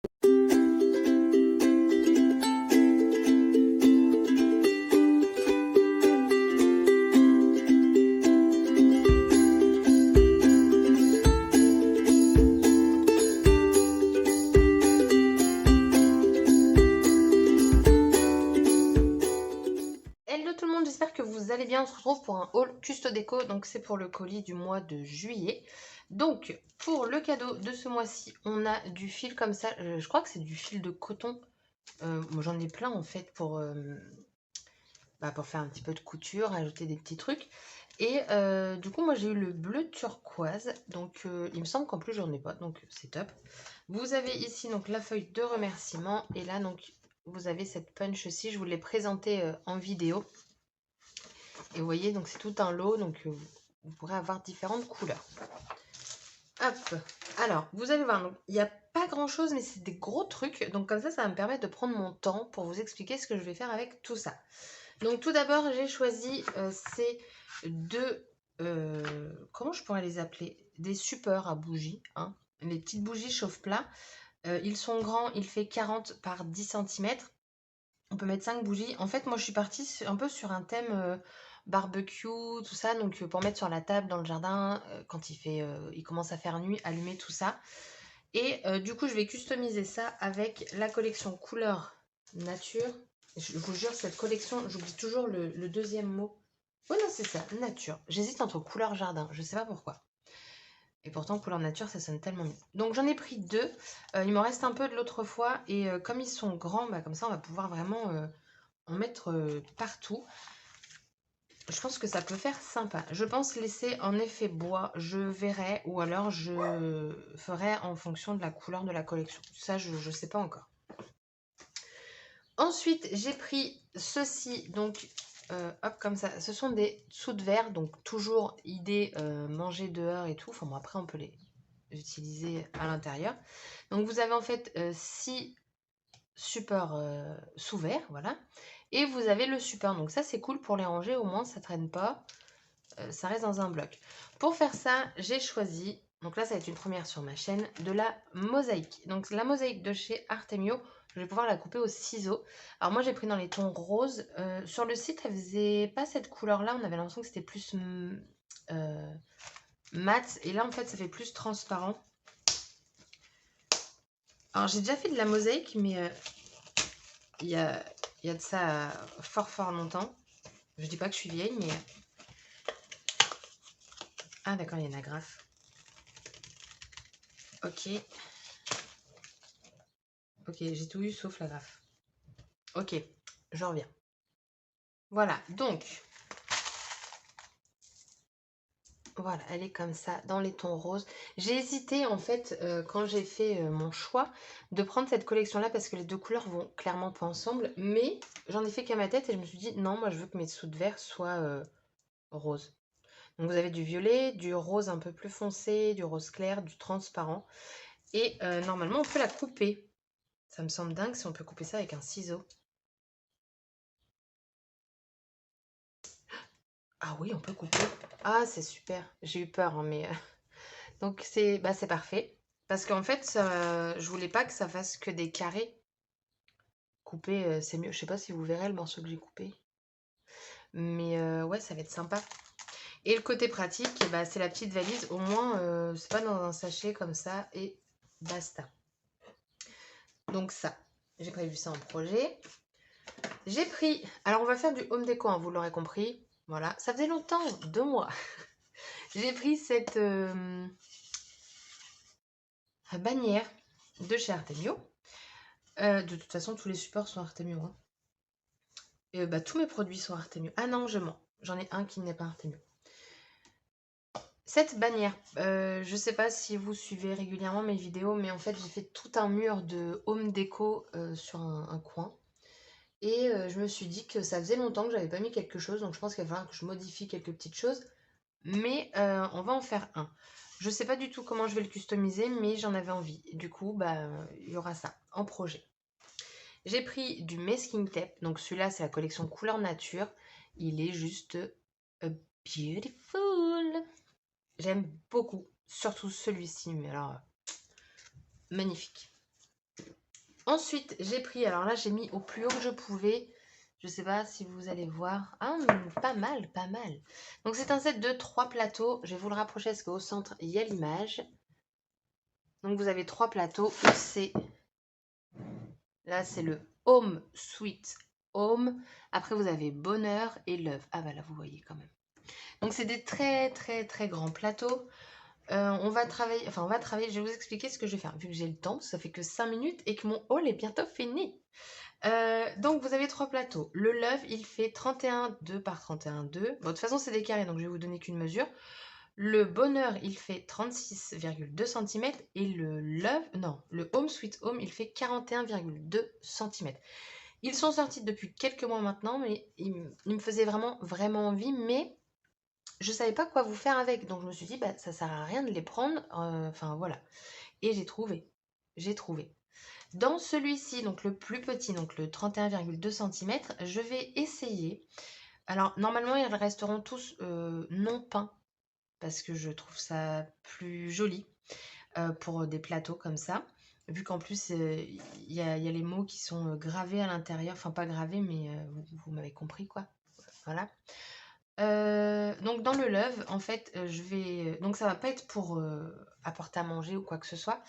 Hello tout le monde, j'espère que vous allez bien. On se retrouve pour un haul Custo Déco, donc c'est pour le colis du mois de juillet. Donc pour le cadeau de ce mois-ci, on a du fil comme ça, je crois que c'est du fil de coton. Moi j'en ai plein en fait pour faire un petit peu de couture, ajouter des petits trucs. Et du coup moi j'ai eu le bleu turquoise, donc il me semble qu'en plus j'en ai pas, donc c'est top. Vous avez ici donc la feuille de remerciement et là donc vous avez cette punch aussi, je vous l'ai présentée en vidéo. Et vous voyez, donc c'est tout un lot, donc vous pourrez avoir différentes couleurs. Hop, alors vous allez voir, il n'y a pas grand chose, mais c'est des gros trucs. Donc comme ça va me permettre de prendre mon temps pour vous expliquer ce que je vais faire avec tout ça. Donc tout d'abord, j'ai choisi ces deux, comment je pourrais les appeler? Des suppeurs à bougies, hein, les petites bougies chauffe-plat. Ils sont grands, il fait 40 par 10 cm. On peut mettre 5 bougies. En fait, moi, je suis partie un peu sur un thème barbecue, tout ça. Donc, pour mettre sur la table dans le jardin, quand il commence à faire nuit, allumer tout ça. Et du coup, je vais customiser ça avec la collection couleur nature. Je vous jure, cette collection, j'oublie toujours le deuxième mot. Oh non, c'est ça, nature. J'hésite entre couleur jardin, je sais pas pourquoi. Et pourtant, couleur nature, ça sonne tellement mieux. Donc, j'en ai pris deux. Il m'en reste un peu de l'autre fois. Et comme ils sont grands, comme ça, on va pouvoir vraiment en mettre partout. Je pense que ça peut faire sympa. Je pense laisser en effet bois, je verrai. Ou alors, je ferai en fonction de la couleur de la collection. Ça, je ne sais pas encore. Ensuite, j'ai pris ceci. Donc, hop, comme ça. Ce sont des dessous de verre. Donc, toujours idée manger dehors et tout. Enfin, bon, après, on peut les utiliser à l'intérieur. Donc, vous avez en fait 6 supports sous verre, voilà. Et vous avez le support. Donc, ça, c'est cool pour les ranger. Au moins, ça traîne pas. Ça reste dans un bloc. Pour faire ça, j'ai choisi, donc là, ça va être une première sur ma chaîne, de la mosaïque. Donc, la mosaïque de chez Artemio. Je vais pouvoir la couper au ciseau. Alors moi j'ai pris dans les tons roses. Sur le site elle faisait pas cette couleur là. On avait l'impression que c'était plus mat. Et là en fait ça fait plus transparent. Alors j'ai déjà fait de la mosaïque mais il y a de ça fort longtemps. Je dis pas que je suis vieille mais... Ah d'accord, il y a une agrafe. Ok. Ok, j'ai tout eu sauf l'agrafe. Ok, je reviens. Voilà, donc... Voilà, elle est comme ça, dans les tons roses. J'ai hésité, en fait, quand j'ai fait mon choix, de prendre cette collection-là parce que les deux couleurs vont clairement pas ensemble. Mais j'en ai fait qu'à ma tête et je me suis dit, non, moi, je veux que mes dessous de verre soient roses. Donc, vous avez du violet, du rose un peu plus foncé, du rose clair, du transparent. Et normalement, on peut la couper. Ça me semble dingue si on peut couper ça avec un ciseau. Ah oui, on peut couper. Ah, c'est super. J'ai eu peur, hein, mais... Donc, c'est parfait. Parce qu'en fait, je voulais pas que ça fasse que des carrés. Couper, c'est mieux. Je sais pas si vous verrez le morceau que j'ai coupé. Mais ouais, ça va être sympa. Et le côté pratique, c'est la petite valise. Au moins, c'est pas dans un sachet comme ça. Et basta. Donc ça, j'ai prévu ça en projet. J'ai pris... Alors, on va faire du home déco, hein, vous l'aurez compris. Voilà. Ça faisait longtemps, 2 mois. J'ai pris cette bannière de chez Artemio. De toute façon, tous les supports sont Artemio. Hein. Et tous mes produits sont Artemio. Ah non, je mens. J'en ai un qui n'est pas Artemio. Cette bannière, je ne sais pas si vous suivez régulièrement mes vidéos, mais en fait, j'ai fait tout un mur de home déco sur un coin. Et je me suis dit que ça faisait longtemps que j'avais pas mis quelque chose, donc je pense qu'il va falloir que je modifie quelques petites choses. Mais on va en faire un. Je ne sais pas du tout comment je vais le customiser, mais j'en avais envie. Et du coup, il y aura ça en projet. J'ai pris du masking tape. Donc celui-là, c'est la collection couleur nature. Il est juste beautiful. J'aime beaucoup. Surtout celui-ci. Mais alors, magnifique. Ensuite, j'ai pris, alors là, j'ai mis au plus haut que je pouvais. Je sais pas si vous allez voir. Ah, pas mal, pas mal. Donc, c'est un set de 3 plateaux. Je vais vous le rapprocher parce qu'au centre, il y a l'image. Donc, vous avez 3 plateaux. Là, c'est le Home Sweet Home. Après, vous avez Bonheur et Love. Ah, bah là, vous voyez quand même. Donc, c'est des très, très, très grands plateaux. On va travailler, je vais vous expliquer ce que je vais faire. Vu que j'ai le temps, ça fait que 5 minutes et que mon haul est bientôt fini. Donc vous avez 3 plateaux. Le Love, il fait 31,2 par 31,2. Bon, de toute façon, c'est des carrés, donc je vais vous donner qu'une mesure. Le Bonheur, il fait 36,2 cm. Et le Home Sweet Home, il fait 41,2 cm. Ils sont sortis depuis quelques mois maintenant, mais ils me faisaient vraiment, vraiment envie. Mais je savais pas quoi vous faire avec. Donc je me suis dit, bah, ça sert à rien de les prendre. Enfin voilà. Et j'ai trouvé. J'ai trouvé. Dans celui-ci, donc le plus petit, donc le 31,2 cm, je vais essayer. Alors, normalement, ils resteront tous non peints parce que je trouve ça plus joli pour des plateaux comme ça. Vu qu'en plus, il y a les mots qui sont gravés à l'intérieur. Enfin, pas gravés, mais vous m'avez compris, quoi. Voilà. Donc dans le Love, en fait, donc ça va pas être pour apporter à manger ou quoi que ce soit.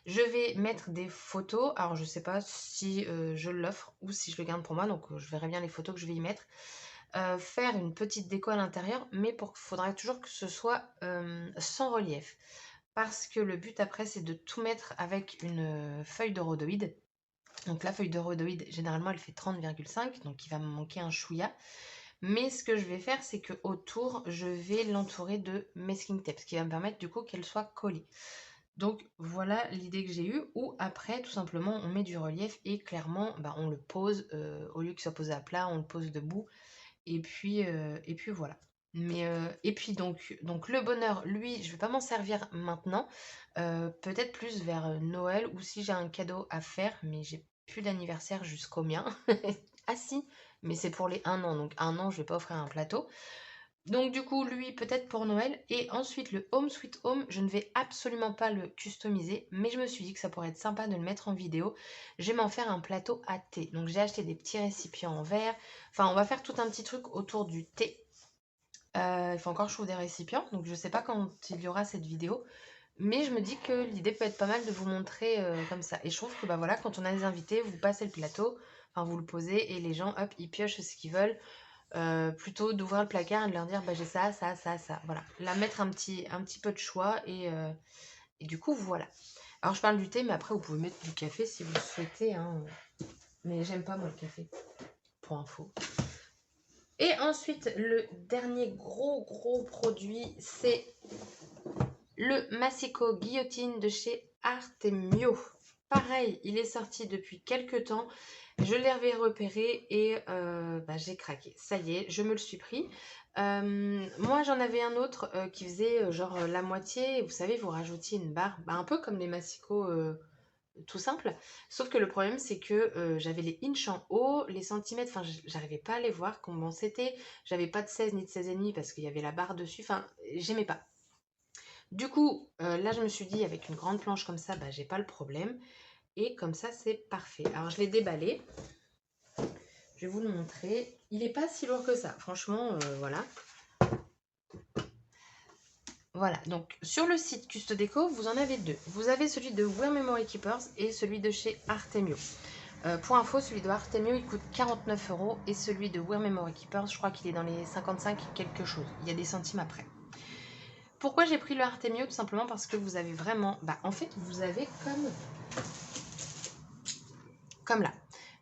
Je vais mettre des photos. Alors je sais pas si je l'offre ou si je le garde pour moi. Donc je verrai bien les photos que je vais y mettre. Faire une petite déco à l'intérieur, mais faudra toujours que ce soit sans relief. Parce que le but après, c'est de tout mettre avec une feuille de rhodoïde. Donc la feuille de rhodoïde, généralement, elle fait 30,5. Donc il va me manquer un chouïa. Mais ce que je vais faire, c'est que autour, je vais l'entourer de masking tape, ce qui va me permettre du coup qu'elle soit collée. Donc voilà l'idée que j'ai eue, ou après tout simplement on met du relief et clairement bah, on le pose, au lieu qu'il soit posé à plat, on le pose debout, et puis voilà. Et puis donc le bonheur, lui, je vais pas m'en servir maintenant, peut-être plus vers Noël, ou si j'ai un cadeau à faire, mais j'ai plus d'anniversaire jusqu'au mien. Ah si, mais c'est pour les 1 an, donc 1 an je vais pas offrir un plateau. Donc du coup, lui, peut-être pour Noël. Et ensuite, le Home Sweet Home, je ne vais absolument pas le customiser, mais je me suis dit que ça pourrait être sympa de le mettre en vidéo. Je vais m'en faire un plateau à thé. Donc j'ai acheté des petits récipients en verre. Enfin, on va faire tout un petit truc autour du thé. Il faut encore que je trouve des récipients, donc je sais pas quand il y aura cette vidéo. Mais je me dis que l'idée peut être pas mal de vous montrer comme ça. Et je trouve que bah voilà, quand on a des invités, vous passez le plateau, enfin vous le posez et les gens, hop, ils piochent ce qu'ils veulent. Plutôt d'ouvrir le placard et de leur dire bah, j'ai ça, ça, ça, ça. Voilà. Là, mettre un petit peu de choix et du coup, voilà. Alors, je parle du thé, mais après, vous pouvez mettre du café si vous le souhaitez. Hein. Mais j'aime pas, moi, le café, pour info. Et ensuite, le dernier gros produit, c'est le Massico Guillotine de chez Artemio. Pareil, il est sorti depuis quelques temps. Je l'avais repéré et bah, j'ai craqué. Ça y est, je me le suis pris. Moi, j'en avais un autre qui faisait genre la moitié. Vous savez, vous rajoutiez une barre, bah, un peu comme les Massico tout simple. Sauf que le problème, c'est que j'avais les inches en haut, les centimètres, enfin, j'arrivais pas à les voir comment c'était. J'avais pas de 16 ni de 16,5 parce qu'il y avait la barre dessus. Enfin, j'aimais pas. Du coup, là, je me suis dit, avec une grande planche comme ça, bah, j'ai pas le problème. Et comme ça, c'est parfait. Alors, je l'ai déballé. Je vais vous le montrer. Il n'est pas si lourd que ça. Franchement, voilà. Voilà, donc sur le site Custodeco, vous en avez deux. Vous avez celui de Wear Memory Keepers et celui de chez Artemio. Pour info, celui de Artemio, il coûte 49 € et celui de Wear Memory Keepers, je crois qu'il est dans les 55 quelque chose. Il y a des centimes après. Pourquoi j'ai pris le Artemio? Tout simplement parce que vous avez vraiment... Bah, en fait, vous avez comme là.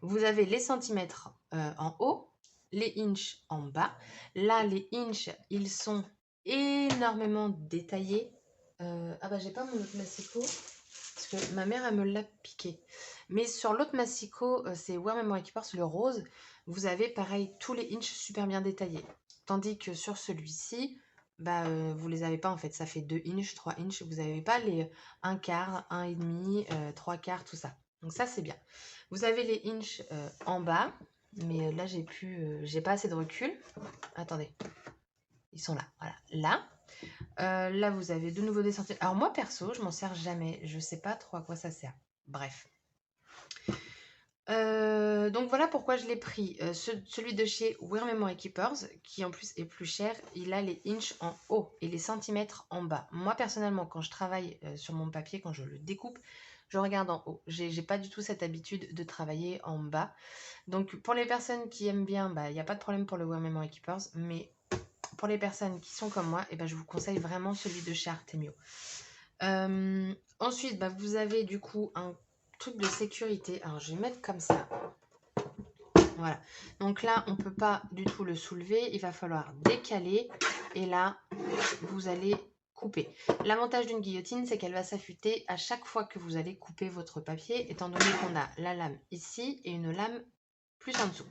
Vous avez les centimètres en haut, les inches en bas. Là, les inches, ils sont énormément détaillés. Ah bah, j'ai pas mon autre Massico, parce que ma mère, elle me l'a piqué. Mais sur l'autre Massico, c'est Wear Memory Keepers, le rose, vous avez pareil tous les inches super bien détaillés. Tandis que sur celui-ci, bah, vous les avez pas en fait. Ça fait 2 inches, 3 inches. Vous n'avez pas les 1 quart, 1,5, 3 quarts, tout ça. Donc ça, c'est bien. Vous avez les inches en bas, mais là, j'ai pas assez de recul. Attendez, ils sont là, voilà, là. Là, vous avez de nouveau des centimètres. Alors moi, perso, je m'en sers jamais. Je sais pas trop à quoi ça sert. Bref. Donc voilà pourquoi je l'ai pris. Celui de chez Wear Memory Keepers, qui en plus est plus cher, il a les inches en haut et les centimètres en bas. Moi personnellement, quand je travaille sur mon papier, quand je le découpe, je regarde en haut. J'ai pas du tout cette habitude de travailler en bas. Donc pour les personnes qui aiment bien, il n'y a pas de problème pour le Wear Memory Keepers, mais pour les personnes qui sont comme moi, je vous conseille vraiment celui de chez Artemio. Ensuite, vous avez du coup un truc de sécurité. Alors je vais mettre comme ça. Voilà. Donc là, on ne peut pas du tout le soulever. Il va falloir décaler. Et là, vous allez couper. L'avantage d'une guillotine, c'est qu'elle va s'affûter à chaque fois que vous allez couper votre papier, étant donné qu'on a la lame ici et une lame plus en dessous.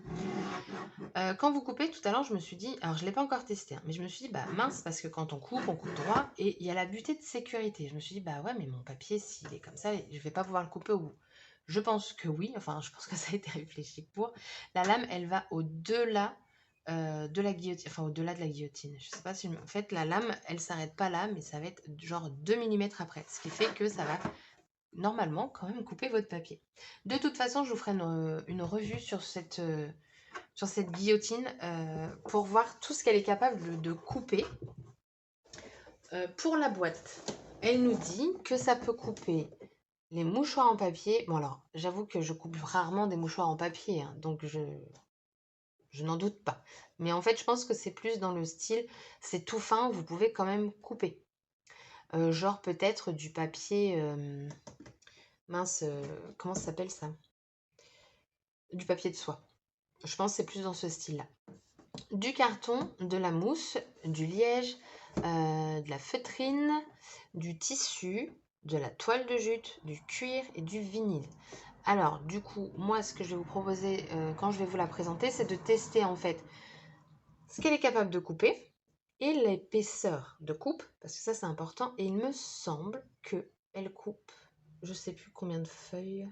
Quand vous coupez, tout à l'heure, je me suis dit, alors je ne l'ai pas encore testé, mais je me suis dit, mince, parce que quand on coupe droit, et il y a la butée de sécurité. Je me suis dit, ouais, mais mon papier, s'il est comme ça, je ne vais pas pouvoir le couper au bout. Je pense que oui, enfin, je pense que ça a été réfléchi pour. La lame, elle va au-delà de la guillotine, enfin, au-delà de la guillotine. Je sais pas si, en fait, la lame, elle s'arrête pas là, mais ça va être genre 2 mm après, ce qui fait que ça va normalement quand même couper votre papier. De toute façon, je vous ferai une revue sur cette guillotine pour voir tout ce qu'elle est capable de couper. Pour la boîte, elle nous dit que ça peut couper les mouchoirs en papier. Bon alors, j'avoue que je coupe rarement des mouchoirs en papier, hein, donc je n'en doute pas. Mais en fait, je pense que c'est plus dans le style, c'est tout fin, vous pouvez quand même couper. Genre peut-être du papier... mince, comment ça s'appelle ça? Du papier de soie. Je pense que c'est plus dans ce style-là. Du carton, de la mousse, du liège, de la feutrine, du tissu, de la toile de jute, du cuir et du vinyle. Alors, du coup, moi, ce que je vais vous proposer quand je vais vous la présenter, c'est de tester en fait ce qu'elle est capable de couper et l'épaisseur de coupe, parce que ça, c'est important. Et il me semble qu'elle coupe, je ne sais plus combien de feuilles.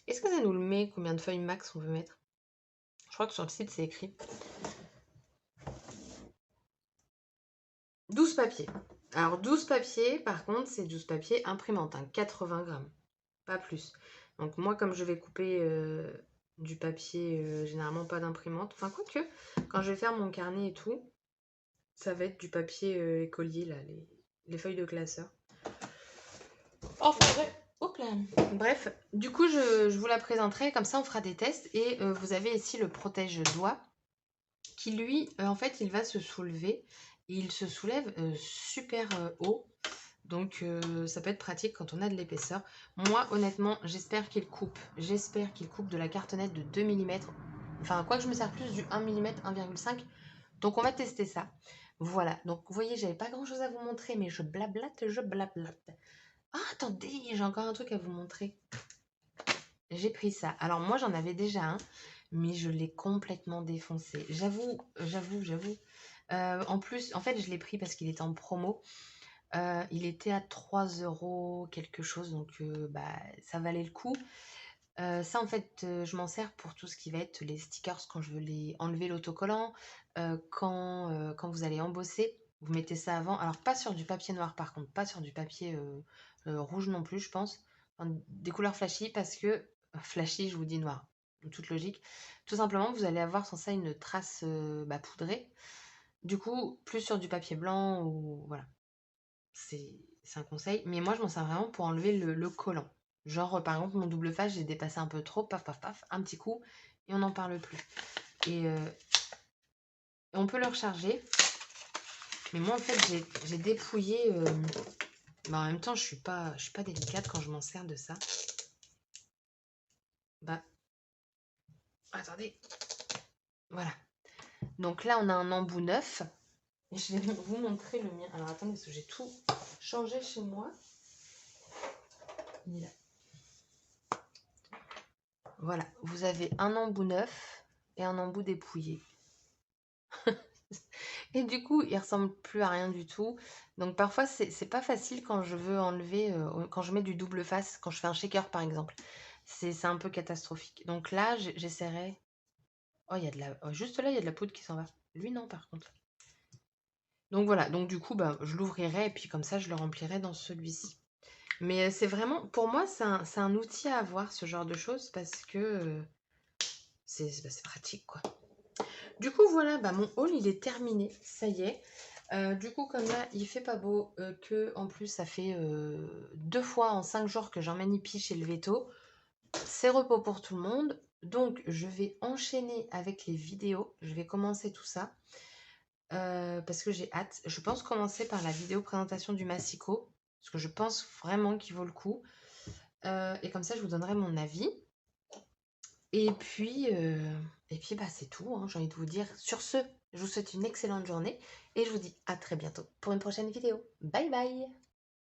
Est-ce que ça nous le met combien de feuilles max on veut mettre? Je crois que sur le site, c'est écrit. 12 papiers. Alors 12 papiers, par contre, c'est 12 papiers imprimante, 80 grammes, pas plus. Donc moi, comme je vais couper du papier, généralement pas d'imprimante, enfin quoique, quand je vais faire mon carnet et tout, ça va être du papier écolier, là, les feuilles de classeur. Enfin bref, hop là. Bref, du coup, je vous la présenterai, comme ça on fera des tests. Et vous avez ici le protège-doigt, qui lui, en fait, il va se soulever. Et il se soulève super haut. Donc ça peut être pratique quand on a de l'épaisseur. Moi, honnêtement, j'espère qu'il coupe. J'espère qu'il coupe de la cartonnette de 2 mm. Enfin, quoi que je me sers plus du 1 mm, 1,5. Donc on va tester ça. Voilà, donc vous voyez, j'avais pas grand chose à vous montrer, mais je blablate, je blablate. Ah, attendez, j'ai encore un truc à vous montrer. J'ai pris ça. Alors moi, j'en avais déjà un, mais je l'ai complètement défoncé. J'avoue. En plus, en fait, je l'ai pris parce qu'il était en promo. Il était à 3 € quelque chose, donc ça valait le coup. Ça, en fait, je m'en sers pour tout ce qui va être les stickers quand je veux les enlever l'autocollant. Quand vous allez embosser, vous mettez ça avant. Alors, pas sur du papier noir, par contre, pas sur du papier rouge non plus, je pense. Enfin, des couleurs flashy, parce que... flashy, je vous dis noir, toute logique. Tout simplement, vous allez avoir sans ça une trace poudrée. Du coup, plus sur du papier blanc ou... Voilà. C'est un conseil. Mais moi, je m'en sers vraiment pour enlever le collant. Genre, par exemple, mon double face, j'ai dépassé un peu trop, paf, paf, paf, un petit coup, et on n'en parle plus. Et on peut le recharger. Mais moi, en fait, j'ai dépouillé... en même temps, je suis pas délicate quand je m'en sers de ça. Attendez. Voilà. Donc là, on a un embout neuf. Je vais vous montrer le mien. Alors, attendez, parce que j'ai tout changé chez moi. Il est là. Voilà, vous avez un embout neuf et un embout dépouillé. Et du coup, il ressemble plus à rien du tout. Donc parfois, c'est pas facile quand je veux enlever, quand je mets du double face, quand je fais un shaker par exemple. C'est un peu catastrophique. Donc là, j'essaierai. Oh, il y a de la... juste là, il y a de la poudre qui s'en va. Lui, non, par contre. Donc voilà, donc du coup, je l'ouvrirai et puis comme ça, je le remplirai dans celui-ci. Mais c'est vraiment, pour moi, c'est un outil à avoir, ce genre de choses, parce que c'est pratique, quoi. Du coup, voilà, bah, mon haul, il est terminé, ça y est. Du coup, comme là, il fait pas beau, que en plus, ça fait 2 fois en 5 jours que j'emmène Hippie chez le veto. C'est repos pour tout le monde. Donc, je vais enchaîner avec les vidéos. Je vais commencer tout ça parce que j'ai hâte. Je pense commencer par la vidéo présentation du Massico parce que je pense vraiment qu'il vaut le coup. Et comme ça, je vous donnerai mon avis. Et puis, bah, c'est tout, hein, j'ai envie de vous dire. Sur ce, je vous souhaite une excellente journée et je vous dis à très bientôt pour une prochaine vidéo. Bye bye!